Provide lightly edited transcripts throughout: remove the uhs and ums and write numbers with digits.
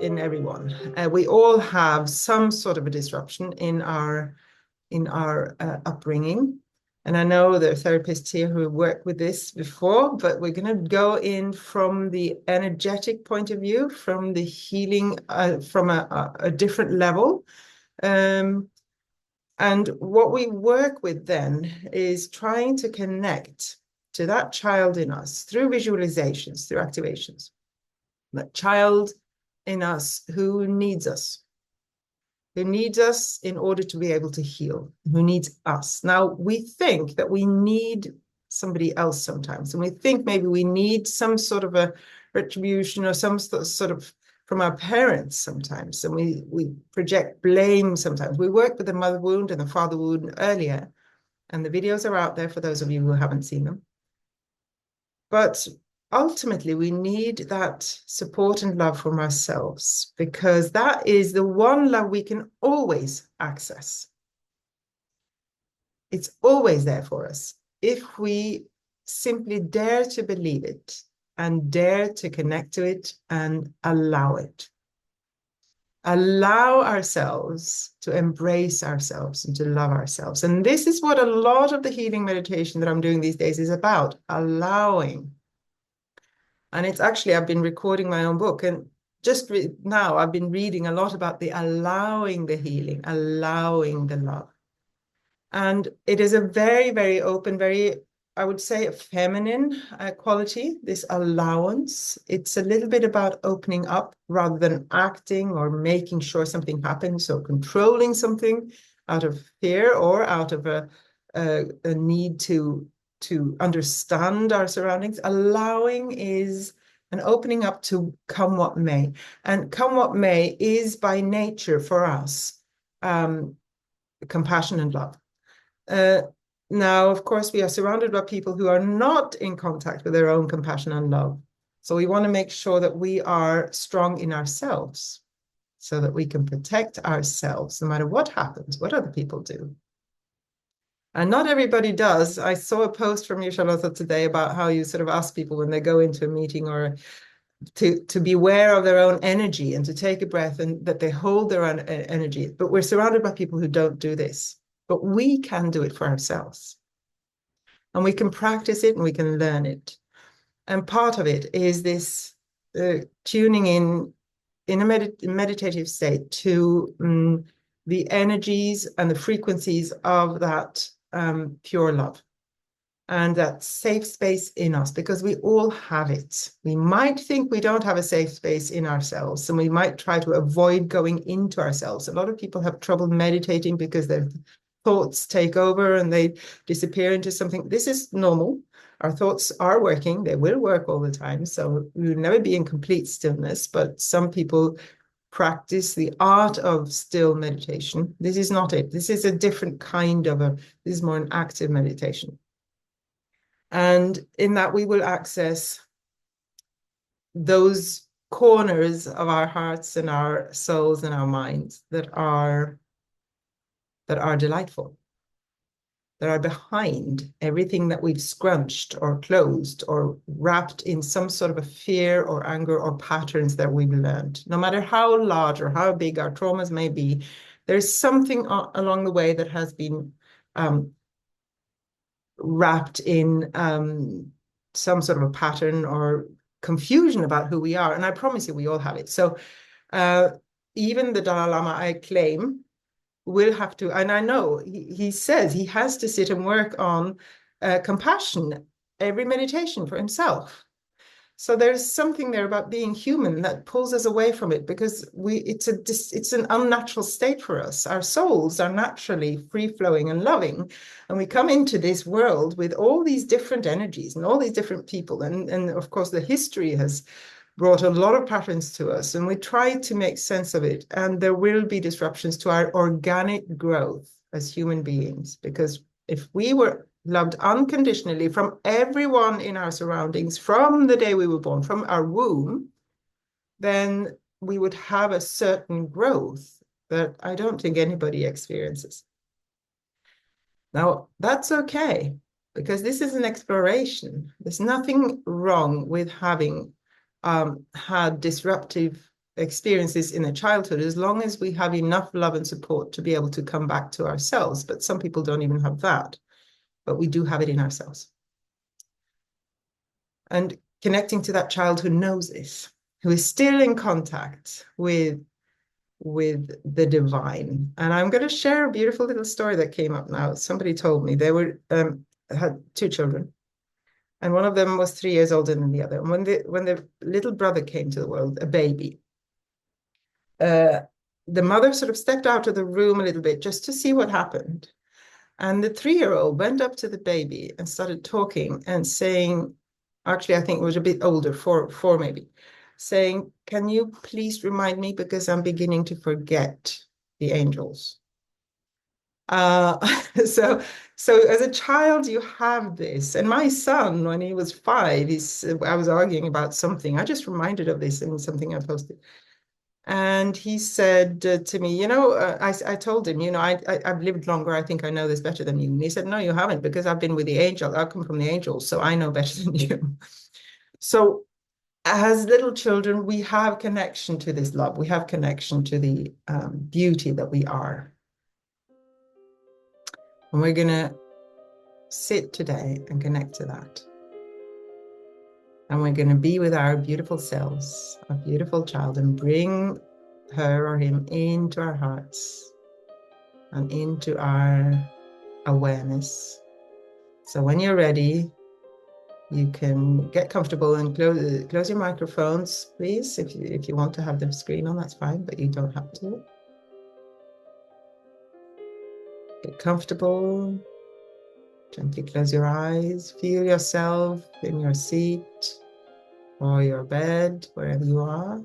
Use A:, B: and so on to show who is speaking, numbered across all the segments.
A: in everyone. We all have some sort of a disruption in our upbringing. And I know there are therapists here who have worked with this before, but we're going to go in from the energetic point of view, from the healing, from a different level. And what we work with then is trying to connect to that child in us through visualizations, through activations. That child in us who needs us in order to be able to heal, who needs us. Now, we think that we need somebody else sometimes, and we think maybe we need some sort of a retribution or some sort of from our parents sometimes, and we project blame sometimes. We work with the mother wound and the father wound earlier, and the videos are out there for those of you who haven't seen them. But ultimately, we need that support and love from ourselves, because that is the one love we can always access. It's always there for us if we simply dare to believe it and dare to connect to it and allow it. Allow ourselves to embrace ourselves and to love ourselves. And this is what a lot of the healing meditation that I'm doing these days is about, allowing. And it's actually, I've been recording my own book, and just now I've been reading a lot about the allowing the healing, allowing the love. And it is a very, very open, very, I would say, a feminine quality, this allowance. It's a little bit about opening up rather than acting or making sure something happens or controlling something out of fear or out of a need to understand our surroundings. Allowing is an opening up to come what may. And come what may is by nature for us compassion and love. Now, of course, we are surrounded by people who are not in contact with their own compassion and love. So we want to make sure that we are strong in ourselves so that we can protect ourselves no matter what happens, what other people do. And not everybody does. I saw a post from you, Charlotte, today about how you sort of ask people when they go into a meeting or to be aware of their own energy and to take a breath and that they hold their own energy. But we're surrounded by people who don't do this. But we can do it for ourselves. And we can practice it and we can learn it. And part of it is this tuning in a meditative state to the energies and the frequencies of that pure love and that safe space in us, because we all have it. We might think we don't have a safe space in ourselves, and we might try to avoid going into ourselves. A lot of people have trouble meditating because they're thoughts take over and they disappear into something. This is normal. Our thoughts are working. They will work all the time. So we will never be in complete stillness, but some people practice the art of still meditation. This is not it. This is a different kind of this is more an active meditation. And in that we will access those corners of our hearts and our souls and our minds that are delightful, that are behind everything that we've scrunched or closed or wrapped in some sort of a fear or anger or patterns that we've learned. No matter how large or how big our traumas may be, there's something along the way that has been wrapped in some sort of a pattern or confusion about who we are. And I promise you, we all have it. So even the Dalai Lama, I claim, will have to, and I know he says he has to sit and work on compassion every meditation for himself. So there's something there about being human that pulls us away from it, because it's an unnatural state for us. Our souls are naturally free-flowing and loving, and we come into this world with all these different energies and all these different people, and of course the history has brought a lot of patterns to us, and we try to make sense of it. And there will be disruptions to our organic growth as human beings, because if we were loved unconditionally from everyone in our surroundings, from the day we were born, from our womb, then we would have a certain growth that I don't think anybody experiences. Now, that's okay, because this is an exploration. There's nothing wrong with having had disruptive experience this in a childhood as long as we have enough love and support to be able to come back to ourselves. But some people don't even have that, but we do have it in ourselves. And connecting to that child who knows this, who is still in contact with the divine. And I'm going to share a beautiful little story that came up now. Somebody told me they had two children, and one of them was 3 years older than the other. And when the little brother came to the world, a baby, the mother sort of stepped out of the room a little bit just to see what happened. And the 3-year-old went up to the baby and started talking and saying, actually, I think it was a bit older, four maybe, saying, "Can you please remind me, because I'm beginning to forget the angels." Uh, so as a child, you have this. And my son, when he was 5, I was arguing about something. I just reminded of this in something I posted. And he said to me, I told him, I've lived longer. I think I know this better than you. And he said, "No, you haven't, because I've been with the angel. I come from the angels, so I know better than you." So as little children, we have connection to this love. We have connection to the beauty that we are. And we're going to sit today and connect to that. And we're going to be with our beautiful selves, our beautiful child, and bring her or him into our hearts and into our awareness. So when you're ready, you can get comfortable and close your microphones, please. If you want to have the screen on, that's fine, but you don't have to. Get comfortable. Gently close your eyes. Feel yourself in your seat or your bed, wherever you are.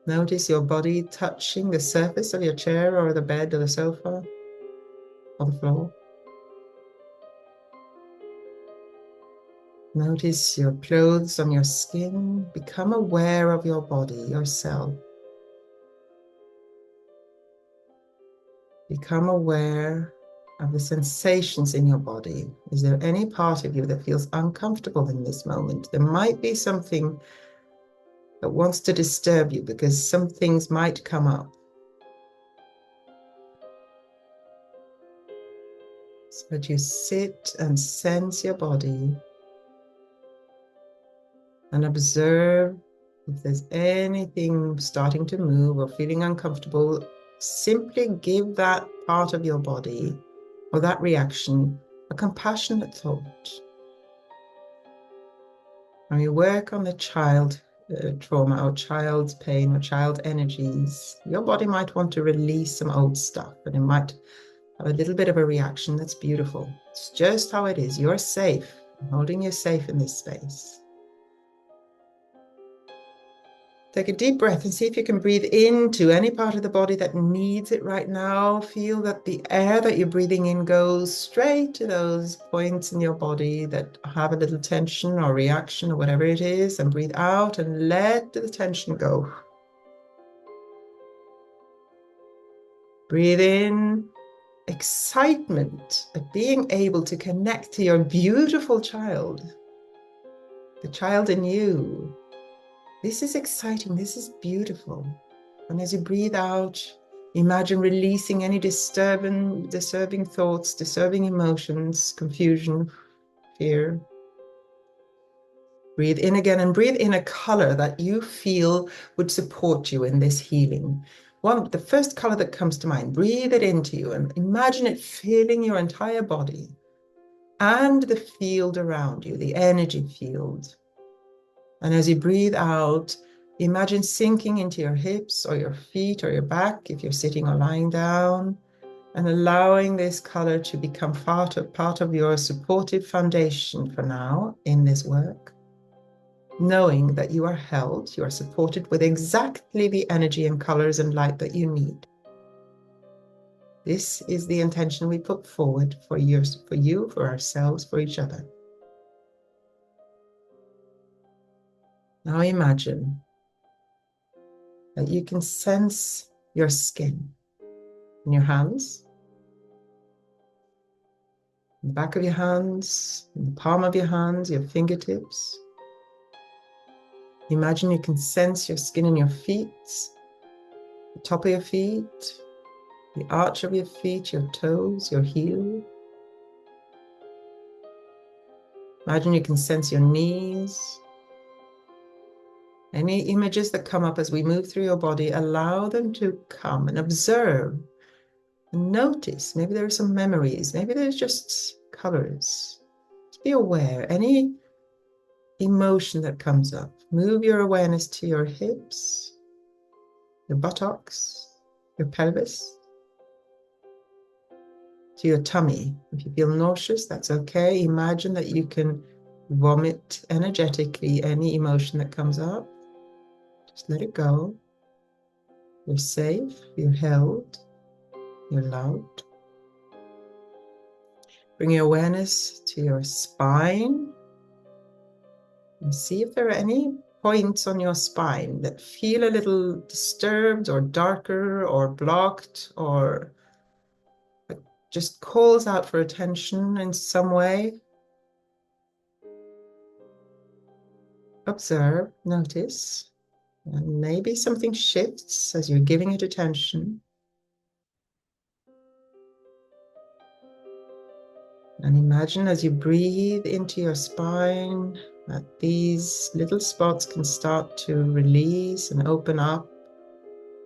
A: Notice your body touching the surface of your chair or the bed or the sofa or the floor. Notice your clothes on your skin. Become aware of your body, yourself. Become aware of the sensations in your body. Is there any part of you that feels uncomfortable in this moment? There might be something that wants to disturb you because some things might come up. So that you sit and sense your body and observe if there's anything starting to move or feeling uncomfortable. Simply give that part of your body or that reaction a compassionate thought. When you work on the child trauma or child's pain or child energies, your body might want to release some old stuff, and it might have a little bit of a reaction. That's beautiful. It's just how it is. You're safe. I'm holding you safe in this space. Take a deep breath and see if you can breathe into any part of the body that needs it right now. Feel that the air that you're breathing in goes straight to those points in your body that have a little tension or reaction or whatever it is, and breathe out and let the tension go. Breathe in excitement at being able to connect to your beautiful child, the child in you. This is exciting. This is beautiful. And as you breathe out, imagine releasing any disturbing thoughts, disturbing emotions, confusion, fear. Breathe in again and breathe in a color that you feel would support you in this healing. The first color that comes to mind, breathe it into you and imagine it filling your entire body and the field around you, the energy field. And as you breathe out, imagine sinking into your hips or your feet or your back if you're sitting or lying down, and allowing this color to become part of your supportive foundation for now in this work. Knowing that you are held, you are supported with exactly the energy and colors and light that you need. This is the intention we put forward for you, for ourselves, for each other. Now imagine that you can sense your skin in your hands, in the back of your hands, in the palm of your hands, your fingertips. Imagine you can sense your skin in your feet, the top of your feet, the arch of your feet, your toes, your heel. Imagine you can sense your knees. Any images that come up as we move through your body, allow them to come and observe and notice. Maybe there are some memories. Maybe there's just colors. Just be aware. Any emotion that comes up, move your awareness to your hips, your buttocks, your pelvis, to your tummy. If you feel nauseous, that's okay. Imagine that you can vomit energetically any emotion that comes up. Just let it go. You're safe, you're held, you're loved. Bring your awareness to your spine and see if there are any points on your spine that feel a little disturbed or darker or blocked or just calls out for attention in some way. Observe, notice, and maybe something shifts as you're giving it attention. And imagine as you breathe into your spine that these little spots can start to release and open up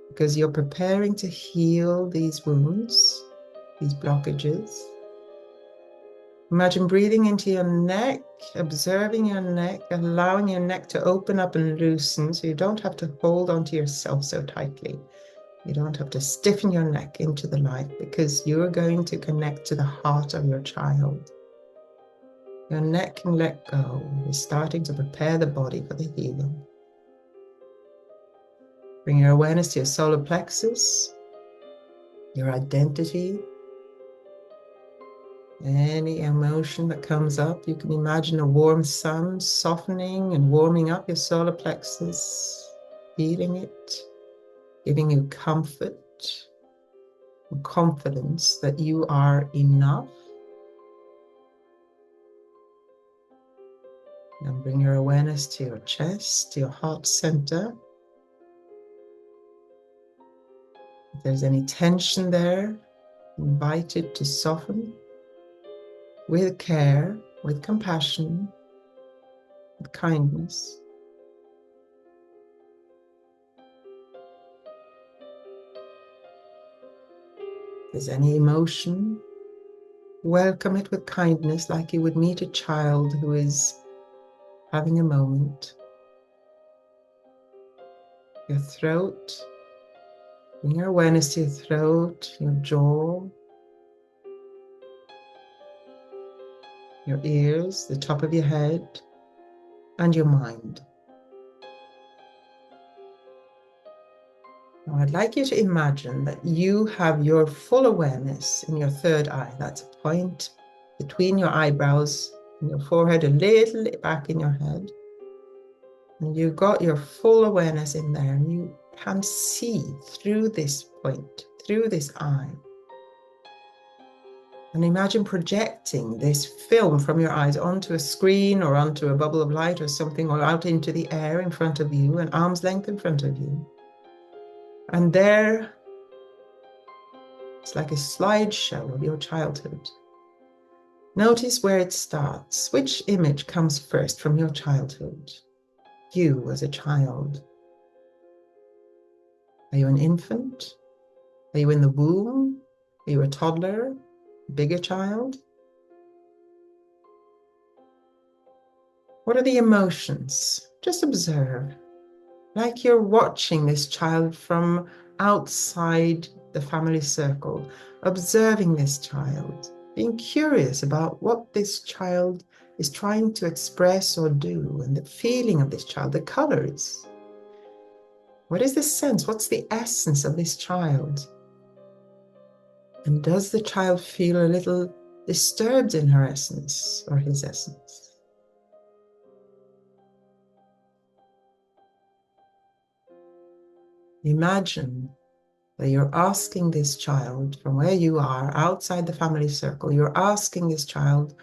A: because you're preparing to heal these wounds, these blockages. Imagine breathing into your neck, observing your neck, allowing your neck to open up and loosen so you don't have to hold onto yourself so tightly. You don't have to stiffen your neck into the light because you're going to connect to the heart of your child. Your neck can let go. You're starting to prepare the body for the healing. Bring your awareness to your solar plexus, your identity. Any emotion that comes up, you can imagine a warm sun softening and warming up your solar plexus, healing it, giving you comfort and confidence that you are enough. And bring your awareness to your chest, to your heart center. If there's any tension there, invite it to soften with care, with compassion, with kindness. If there's any emotion, welcome it with kindness like you would meet a child who is having a moment. Your throat, bring your awareness to your throat, your jaw, your ears, the top of your head, and your mind. Now I'd like you to imagine that you have your full awareness in your third eye. That's a point between your eyebrows and your forehead, a little back in your head. And you've got your full awareness in there, and you can see through this point, through this eye. And imagine projecting this film from your eyes onto a screen or onto a bubble of light or something, or out into the air in front of you, an arm's length in front of you. And there, it's like a slideshow of your childhood. Notice where it starts. Which image comes first from your childhood? You as a child. Are you an infant? Are you in the womb? Are you a toddler? Bigger child? What are the emotions? Just observe. Like you're watching this child from outside the family circle, observing this child, being curious about what this child is trying to express or do, and the feeling of this child, the colors. What is the sense? What's the essence of this child? And does the child feel a little disturbed in her essence or his essence? Imagine that you're asking this child from where you are, outside the family circle, you're asking this child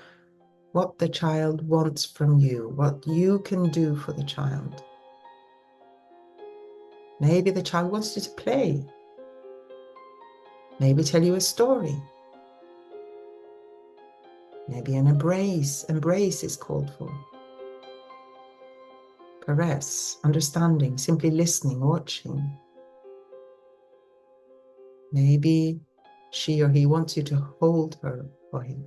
A: what the child wants from you, what you can do for the child. Maybe the child wants you to play. Maybe tell you a story. Maybe an embrace. Embrace is called for. Caress, understanding, simply listening, watching. Maybe she or he wants you to hold her or him.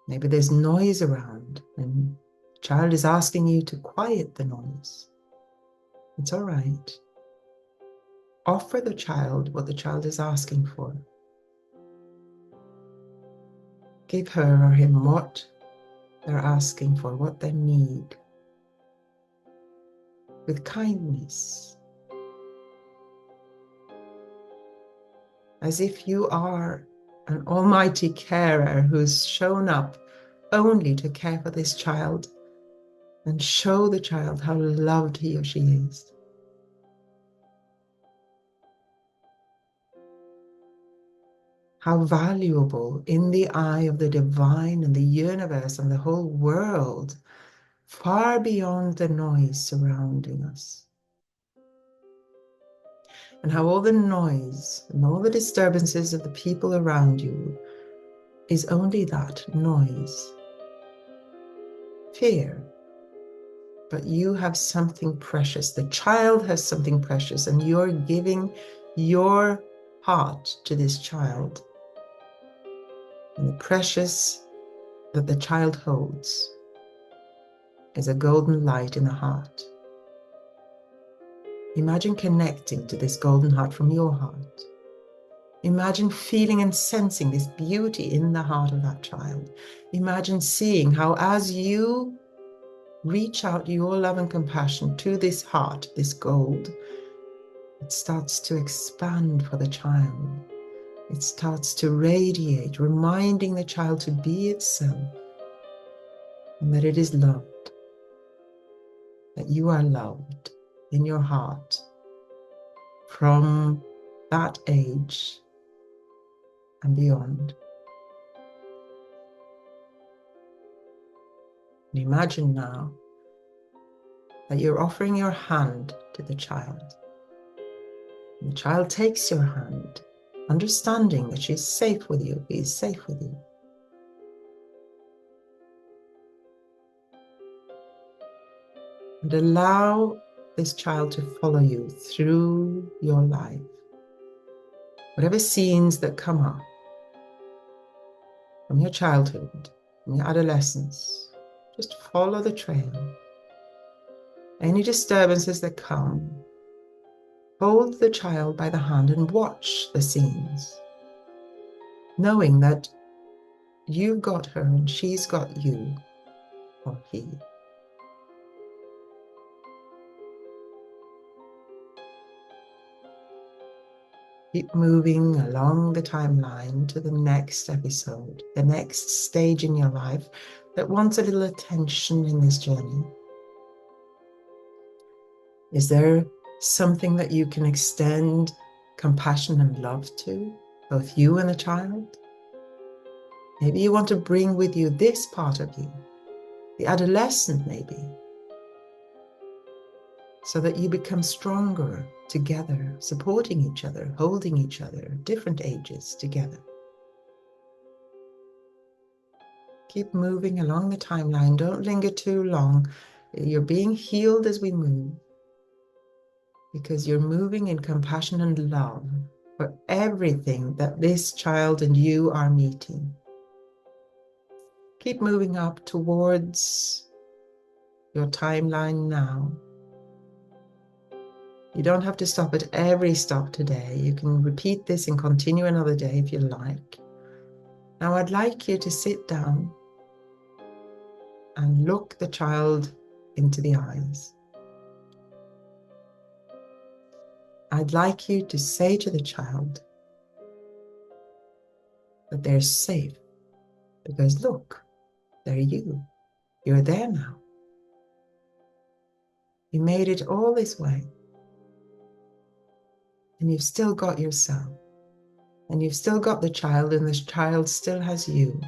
A: Maybe there's noise around and the child is asking you to quiet the noise. It's all right. Offer the child what the child is asking for. Give her or him what they're asking for, what they need, with kindness, as if you are an almighty carer who's shown up only to care for this child and show the child how loved he or she is. How valuable in the eye of the divine and the universe and the whole world, far beyond the noise surrounding us. And how all the noise and all the disturbances of the people around you is only that noise, fear. But you have something precious. The child has something precious, and you're giving your heart to this child. And the precious that the child holds is a golden light in the heart. Imagine connecting to this golden heart from your heart. Imagine feeling and sensing this beauty in the heart of that child. Imagine seeing how, as you reach out your love and compassion to this heart, this gold, it starts to expand for the child. It starts to radiate, reminding the child to be itself and that it is loved, that you are loved in your heart from that age and beyond. And imagine now that you're offering your hand to the child. And the child takes your hand, understanding that she's safe with you, he is safe with you. And allow this child to follow you through your life. Whatever scenes that come up from your childhood, from your adolescence, just follow the trail. Any disturbances that come, hold the child by the hand and watch the scenes, knowing that you've got her and she's got you, or he. Keep moving along the timeline to the next episode, the next stage in your life that wants a little attention in this journey. Is there something that you can extend compassion and love to, both you and the child? Maybe you want to bring with you this part of you, the adolescent maybe, so that you become stronger together, supporting each other, holding each other, different ages together. Keep moving along the timeline. Don't linger too long. You're being healed as we move, because you're moving in compassion and love for everything that this child and you are meeting. Keep moving up towards your timeline now. You don't have to stop at every stop today. You can repeat this and continue another day if you like. Now I'd like you to sit down and look the child into the eyes. I'd like you to say to the child that they're safe, because look, they're you. You're there now. You made it all this way. And you've still got yourself. And you've still got the child, and this child still has you.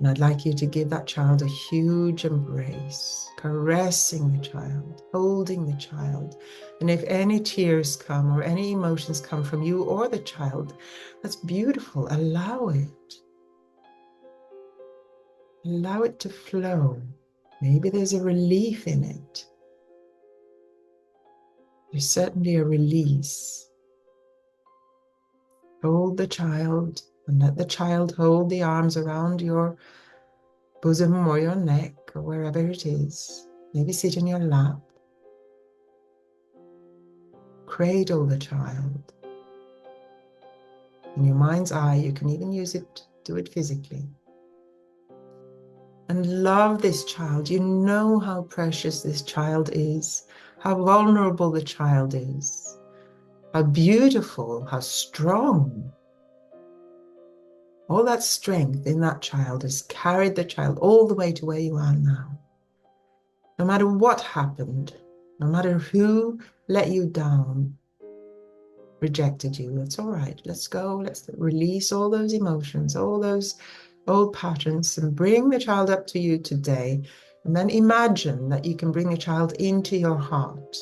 A: And I'd like you to give that child a huge embrace, caressing the child, holding the child. And if any tears come or any emotions come from you or the child, that's beautiful. Allow it. Allow it to flow. Maybe there's a relief in it. There's certainly a release. Hold the child and let the child hold the arms around your bosom or your neck or wherever it is. Maybe sit in your lap. Cradle the child. In your mind's eye, you can even use it, do it physically. And love this child. You know how precious this child is, how vulnerable the child is, how beautiful, how strong. All that strength in that child has carried the child all the way to where you are now. No matter what happened, no matter who let you down, rejected you, it's all right. Let's go. Let's release all those emotions, all those old patterns, and bring the child up to you today. And then imagine that you can bring a child into your heart.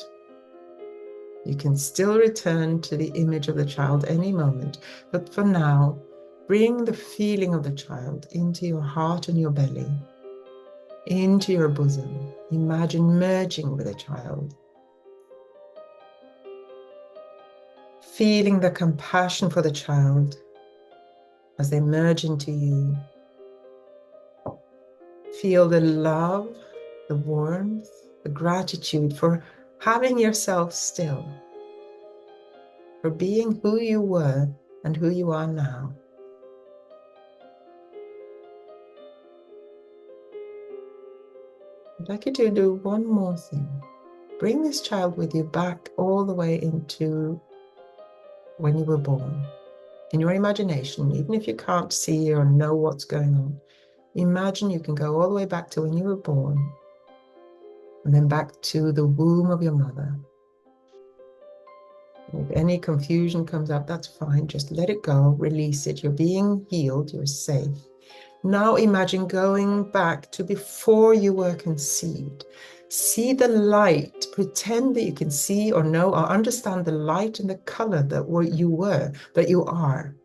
A: You can still return to the image of the child any moment, but for now, bring the feeling of the child into your heart and your belly, into your bosom. Imagine merging with a child. Feeling the compassion for the child as they merge into you. Feel the love, the warmth, the gratitude for having yourself still, for being who you were and who you are now. I'd like you to do one more thing. Bring this child with you back all the way into when you were born. In your imagination, even if you can't see or know what's going on, imagine you can go all the way back to when you were born and then back to the womb of your mother. If any confusion comes up, that's fine. Just let it go, release it. You're being healed, you're safe. Now imagine going back to before you were conceived. See the light. Pretend that you can see or know or understand the light and the color that you were, that you are,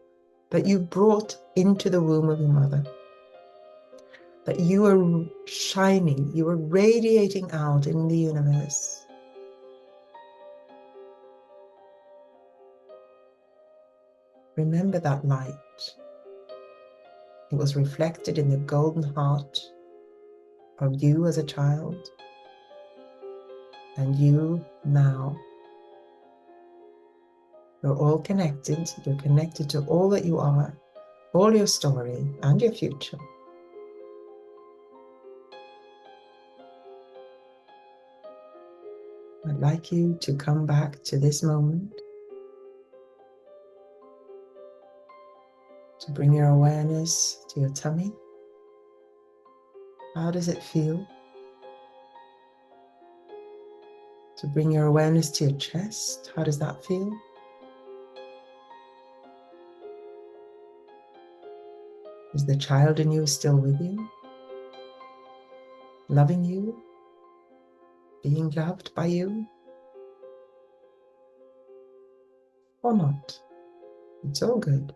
A: that you brought into the womb of your mother. That you were shining, you were radiating out in the universe. Remember that light. It was reflected in the golden heart of you as a child and you now. You're all connected. You're connected to all that you are, all your story and your future. I'd like you to come back to this moment, to bring your awareness to your tummy. How does it feel? To bring your awareness to your chest. How does that feel? Is the child in you still with you? Loving you? Being loved by you? Or not? It's all good.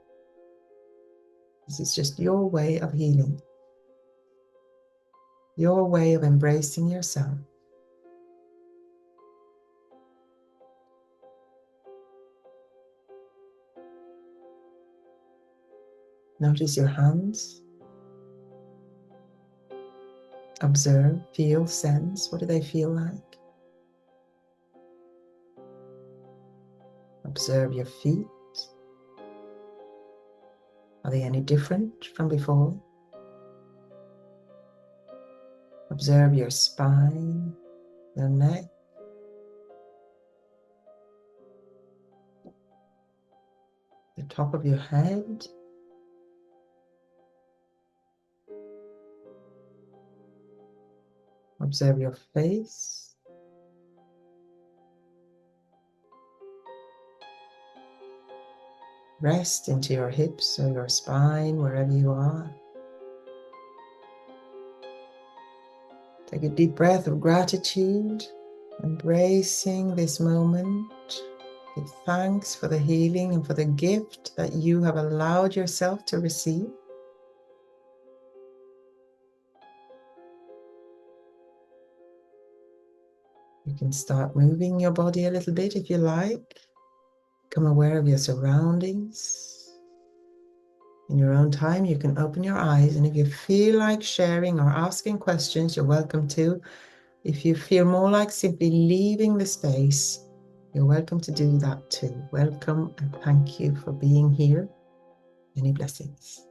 A: This is just your way of healing. Your way of embracing yourself. Notice your hands. Observe, feel, sense. What do they feel like? Observe your feet. Are they any different from before? Observe your spine, your neck. The top of your head. Observe your face. Rest into your hips or your spine, wherever you are. Take a deep breath of gratitude, embracing this moment. Give thanks for the healing and for the gift that you have allowed yourself to receive. You can start moving your body a little bit if you like. Become aware of your surroundings. In your own time, you can open your eyes, and if you feel like sharing or asking questions, you're welcome to. If you feel more like simply leaving the space, you're welcome to do that too. Welcome and thank you for being here. Many blessings.